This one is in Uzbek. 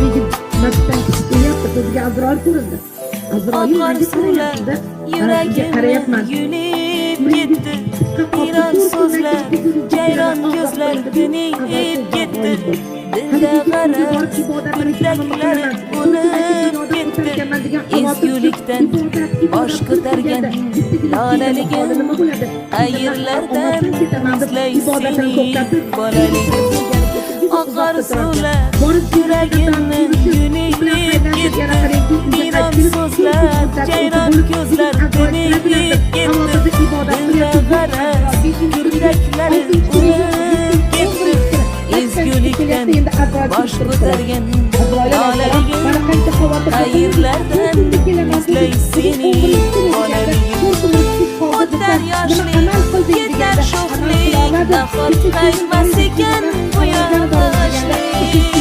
yigit masjiddan chiqib kelyapti, ko'ziga Azroil ko'rindi. Azroil Oqar suvlar yuragimni yulib ketdi. Iron so'zlar, jayron ko'zlar kuniyib ketdi. Dilda g'araz, mutlaqlar unib ketdi. Ezgulikdan bosh ko'targan lolaligim, qayerlardan izlay seni bolaligim. Oqar suvlar yuragimni yulib ketdi. Iron so'zlar, jayron ko'zlar kuniyib ketdi. Dilda g'araz, mutlaqlar unib ketdi. Ezgulikdan bosh ko'targan lolaligim, qayerlardan izlay seni bolaligim. O'tar yoshlik, ketar sho'xlik, nahot qaytmas ekan bu yoshlik.